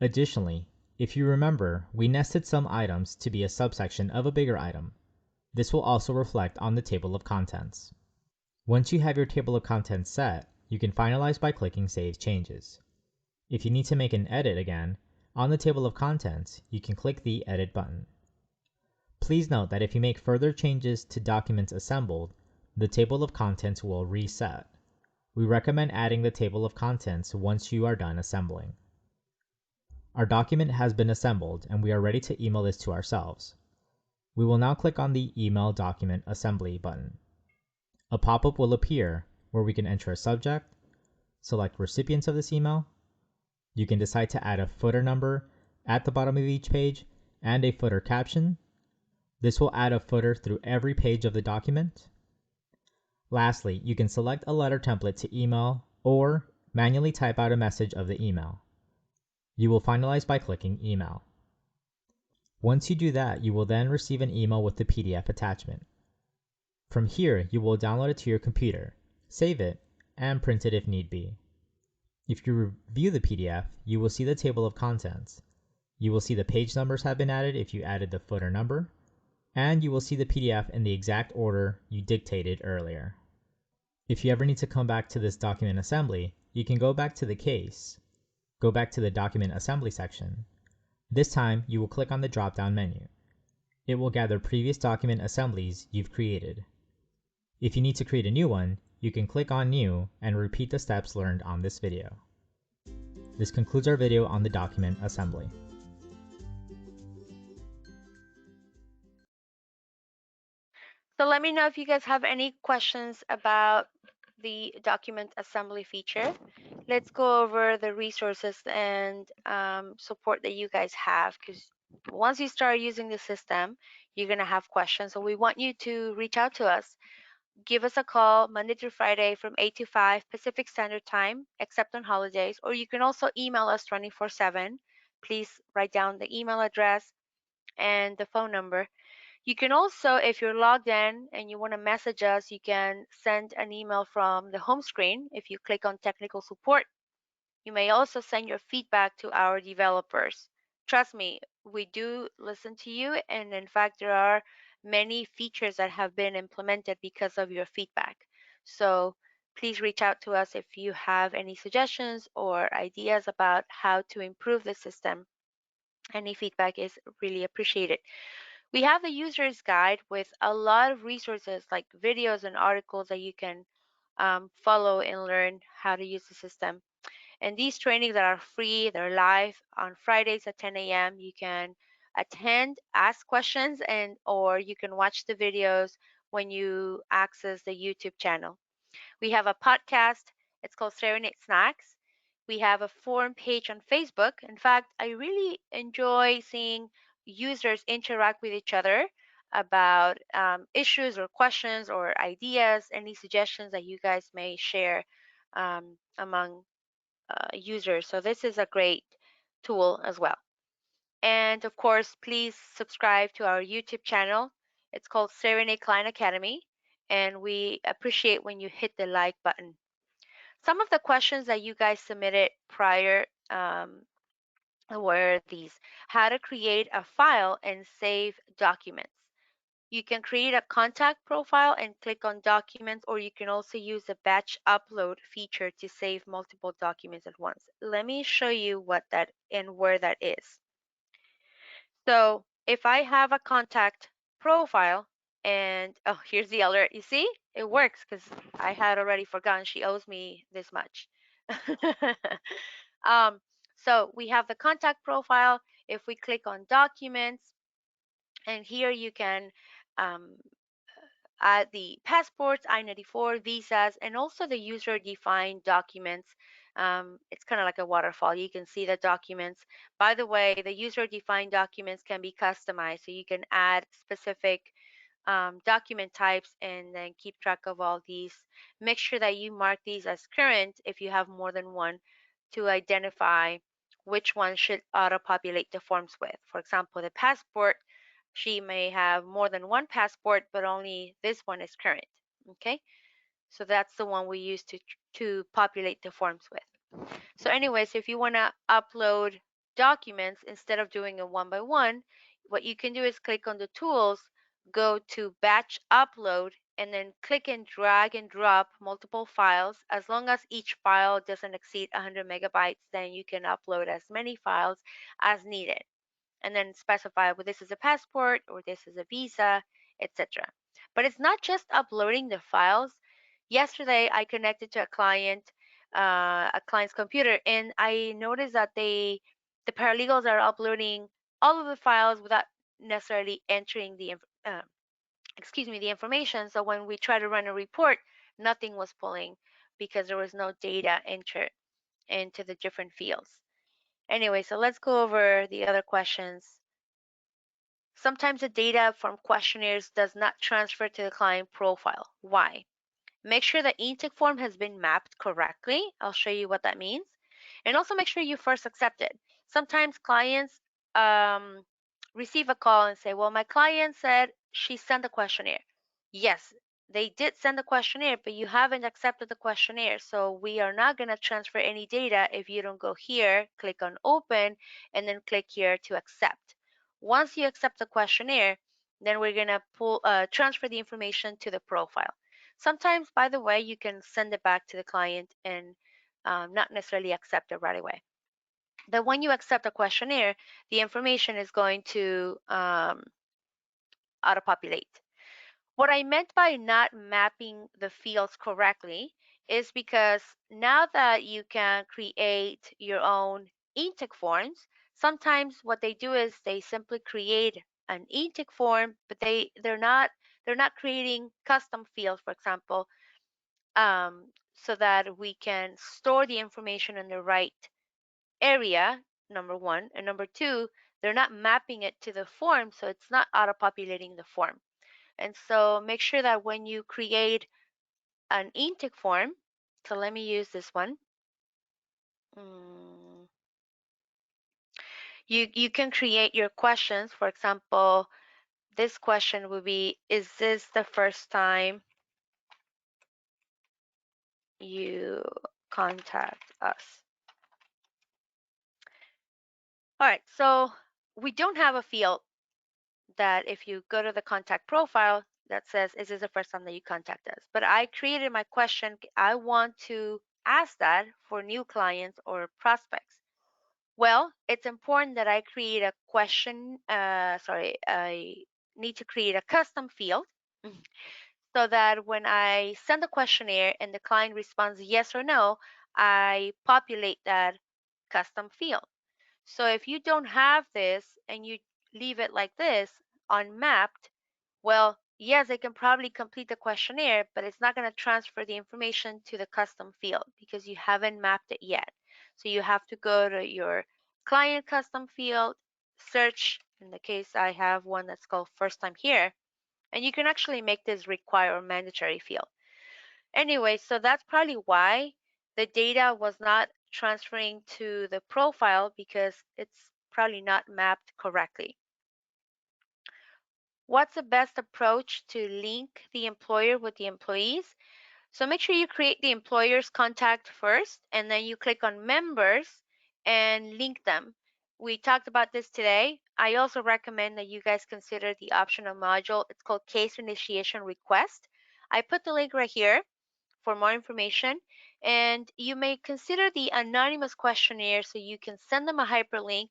Additionally, if you remember, we nested some items to be a subsection of a bigger item. This will also reflect on the table of contents. Once you have your table of contents set, you can finalize by clicking Save Changes. If you need to make an edit again, on the table of contents, you can click the Edit button. Please note that if you make further changes to documents assembled, the table of contents will reset. We recommend adding the table of contents once you are done assembling. Our document has been assembled and we are ready to email this to ourselves. We will now click on the Email Document Assembly button. A pop-up will appear where we can enter a subject, select recipients of this email. You can decide to add a footer number at the bottom of each page and a footer caption. This will add a footer through every page of the document. Lastly, you can select a letter template to email or manually type out a message of the email. You will finalize by clicking Email. Once you do that, you will then receive an email with the PDF attachment. From here, you will download it to your computer, save it, and print it if need be. If you review the PDF, you will see the table of contents. You will see the page numbers have been added if you added the footer number, and you will see the PDF in the exact order you dictated earlier. If you ever need to come back to this document assembly, you can go back to the case, go back to the document assembly section. This time, you will click on the drop-down menu. It will gather previous document assemblies you've created. If you need to create a new one, you can click on New and repeat the steps learned on this video. This concludes our video on the document assembly. So let me know if you guys have any questions about the document assembly feature. Let's go over the resources and support that you guys have, because once you start using the system, you're going to have questions. So we want you to reach out to us. Give us a call Monday through Friday from 8 to 5 Pacific Standard Time, except on holidays. Or you can also email us 24/7. Please write down the email address and the phone number. You can also, if you're logged in and you want to message us, you can send an email from the home screen if you click on technical support. You may also send your feedback to our developers. Trust me, we do listen to you, and in fact, there are many features that have been implemented because of your feedback. So please reach out to us if you have any suggestions or ideas about how to improve the system. Any feedback is really appreciated. We have the user's guide with a lot of resources like videos and articles that you can follow and learn how to use the system. And these trainings that are free, they're live on Fridays at 10 a.m. You can attend, ask questions, and or you can watch the videos when you access the YouTube channel. We have a podcast. It's called Serenade Snacks. We have a forum page on Facebook. In fact, I really enjoy seeing users interact with each other about issues or questions or ideas, any suggestions that you guys may share among users. So this is a great tool as well. And of course, please subscribe to our YouTube channel. It's called Serenade Client Academy, and we appreciate when you hit the like button. Some of the questions that you guys submitted prior were these: how to create a file and save documents. You can create a contact profile and click on documents, or you can also use the batch upload feature to save multiple documents at once. Let me show you what that and where that is. So if I have a contact profile and oh, here's the alert. You see, it works because I had already forgotten she owes me this much. um, so we have the contact profile. If we click on documents, and here you can um, the passports, I-94, visas, and also the user-defined documents. It's kind of like a waterfall. You can see the documents. By the way, the user-defined documents can be customized, so you can add specific document types and then keep track of all these. Make sure that you mark these as current if you have more than one to identify which one should auto-populate the forms with. For example, the passport, she may have more than one passport, but only this one is current. Okay, so that's the one we use to populate the forms with. So anyways, if you want to upload documents instead of doing it one by one, what you can do is click on the tools, go to batch upload, and then click and drag and drop multiple files. As long as each file doesn't exceed 100 megabytes, then you can upload as many files as needed, and then specify, well, this is a passport or this is a visa, etc. But it's not just uploading the files. Yesterday, I connected to a client's computer, and I noticed that the paralegals are uploading all of the files without necessarily entering uh, the information. So when we try to run a report, nothing was pulling because there was no data entered into the different fields. Anyway, so let's go over the other questions. Sometimes the data from questionnaires does not transfer to the client profile. Why? Make sure the intake form has been mapped correctly. I'll show you what that means. And also make sure you first accept it. Sometimes clients um, receive a call and say, well, my client said she sent a questionnaire. Yes, they did send a questionnaire, but you haven't accepted the questionnaire. So we are not going to transfer any data if you don't go here, click on open, and then click here to accept. Once you accept the questionnaire, then we're going to transfer the information to the profile. Sometimes, by the way, you can send it back to the client and not necessarily accept it right away. But when you accept a questionnaire, the information is going to auto-populate. What I meant by not mapping the fields correctly is because now that you can create your own intake forms, sometimes what they do is they simply create an intake form, but they're not creating custom fields, for example, so that we can store the information in the right area, number one. And number two, they're not mapping it to the form, so it's not auto-populating the form. And so make sure that when you create an intake form, so let me use this one. Mm, you can create your questions. For example, this question would be, is this the first time you contact us? All right, so we don't have a field that if you go to the contact profile that says, is this the first time that you contact us? But I created my question. I want to ask that for new clients or prospects. Well, it's important that I create a question, a need to create a custom field so that when I send the questionnaire and the client responds yes or no, I populate that custom field. So if you don't have this and you leave it like this, unmapped, well, yes, they can probably complete the questionnaire, but it's not going to transfer the information to the custom field because you haven't mapped it yet. So you have to go to your client custom field, search. In the case I have one that's called first time here, and you can actually make this require or mandatory field. Anyway, so that's probably why the data was not transferring to the profile because it's probably not mapped correctly. What's the best approach to link the employer with the employees? So make sure you create the employer's contact first, and then you click on members and link them. We talked about this today. I also recommend that you guys consider the optional module. It's called Case Initiation Request. I put the link right here for more information. And you may consider the anonymous questionnaire so you can send them a hyperlink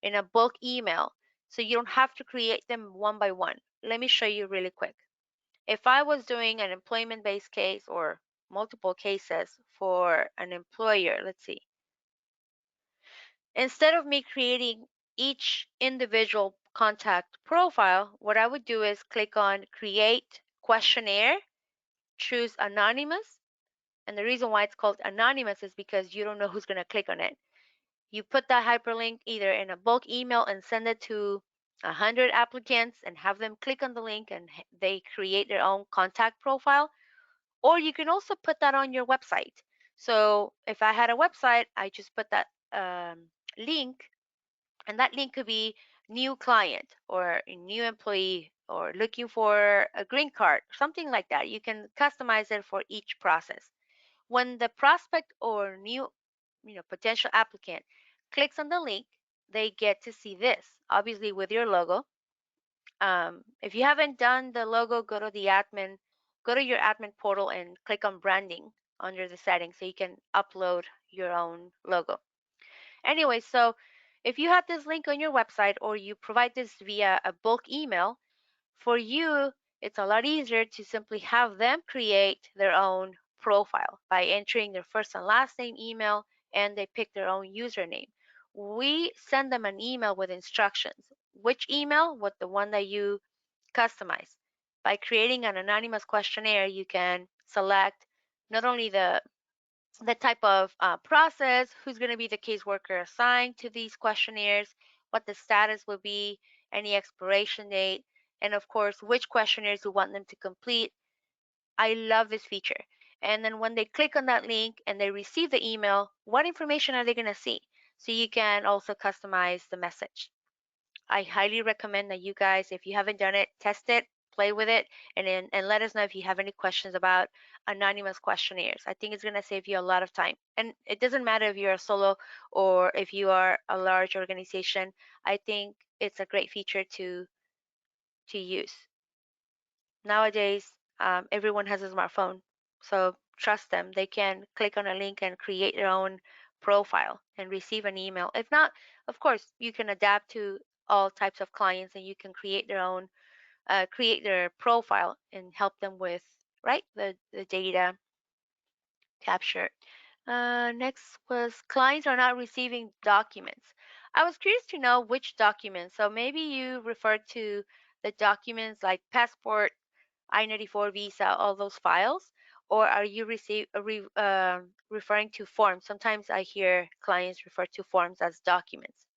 in a bulk email so you don't have to create them one by one. Let me show you really quick. If I was doing an employment based case or multiple cases for an employer, let's see, instead of me creating each individual contact profile, what I would do is click on Create Questionnaire, choose Anonymous. And the reason why it's called anonymous is because you don't know who's going to click on it. You put that hyperlink either in a bulk email and send it to 100 applicants and have them click on the link and they create their own contact profile. Or you can also put that on your website. So if I had a website, I just put that link, and that link could be new client or a new employee or looking for a green card, something like that. You can customize it for each process. When the prospect or new, potential applicant clicks on the link, they get to see this, obviously with your logo. If you haven't done the logo, go to your admin portal and click on branding under the settings so you can upload your own logo. Anyway, so if you have this link on your website or you provide this via a bulk email, for you, it's a lot easier to simply have them create their own profile by entering their first and last name, email, and they pick their own username. We send them an email with instructions. Which email? With the one that you customize. By creating an anonymous questionnaire, you can select not only the type of process, who's going to be the caseworker assigned to these questionnaires, what the status will be, any expiration date, and of course, which questionnaires you want them to complete. I love this feature. And then when they click on that link and they receive the email, what information are they going to see? So you can also customize the message. I highly recommend that you guys, if you haven't done it, test it, play with it, and let us know if you have any questions about anonymous questionnaires. I think it's going to save you a lot of time. And it doesn't matter if you're a solo or if you are a large organization. I think it's a great feature to use. Nowadays, everyone has a smartphone, so trust them. They can click on a link and create their own profile and receive an email. If not, of course, you can adapt to all types of clients and you can create their profile and help them with, right, the data capture. Next was clients are not receiving documents. I was curious to know which documents. So maybe you referred to the documents like passport, I-94 visa, all those files, or are you referring to forms? Sometimes I hear clients refer to forms as documents.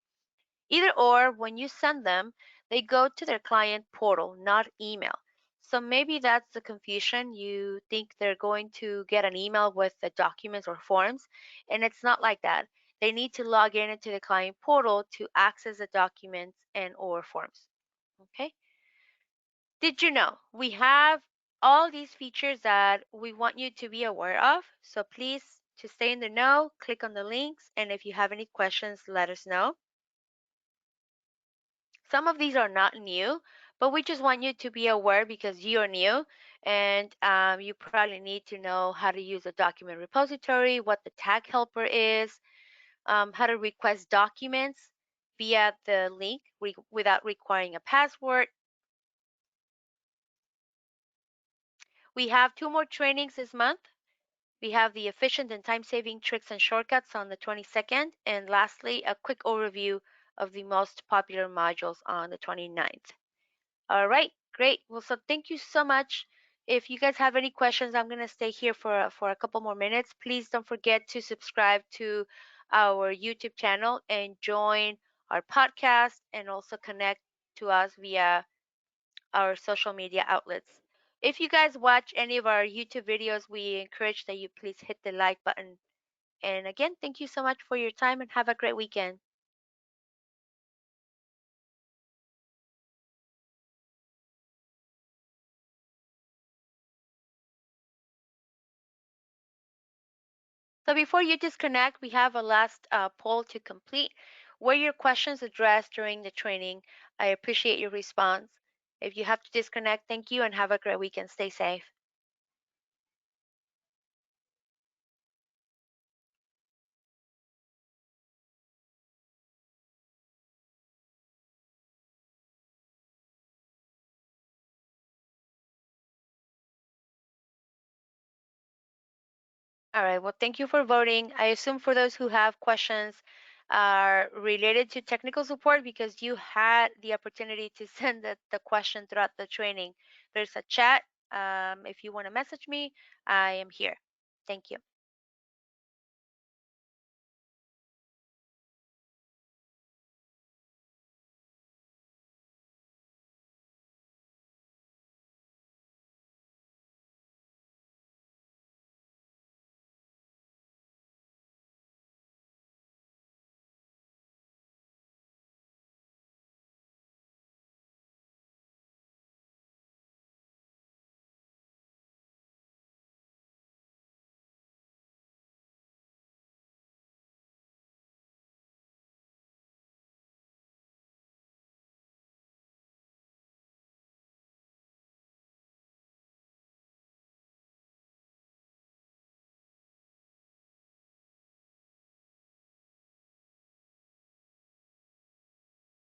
Either or, when you send them, they go to their client portal, not email. So maybe that's the confusion. You think they're going to get an email with the documents or forms, and it's not like that. They need to log in into the client portal to access the documents and or forms. Okay? Did you know we have all these features that we want you to be aware of? So please, to stay in the know, click on the links, and if you have any questions, let us know. Some of these are not new, but we just want you to be aware because you're new and you probably need to know how to use a document repository, what the tag helper is, how to request documents via the link without requiring a password, We have two more trainings this month. We have the efficient and time-saving tricks and shortcuts on the 22nd, and lastly, a quick overview of the most popular modules on the 29th. All right, great. Well, so thank you so much. If you guys have any questions, I'm going to stay here for a couple more minutes. Please don't forget to subscribe to our YouTube channel and join our podcast, and also connect to us via our social media outlets. If you guys watch any of our YouTube videos, we encourage that you please hit the like button. And again, thank you so much for your time and have a great weekend. So before you disconnect, we have a last poll to complete. Were your questions addressed during the training? I appreciate your response. If you have to disconnect, thank you and have a great weekend. Stay safe. All right. Well, thank you for voting. I assume for those who have questions related to technical support, because you had the opportunity to send the question throughout the training. There's a chat. If you want to message me, I am here. Thank you.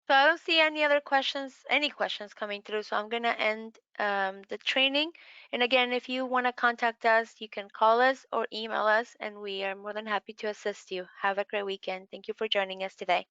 So I don't see any questions coming through. So I'm gonna end the training. And again, if you want to contact us, you can call us or email us, and we are more than happy to assist you. Have a great weekend. Thank you for joining us today.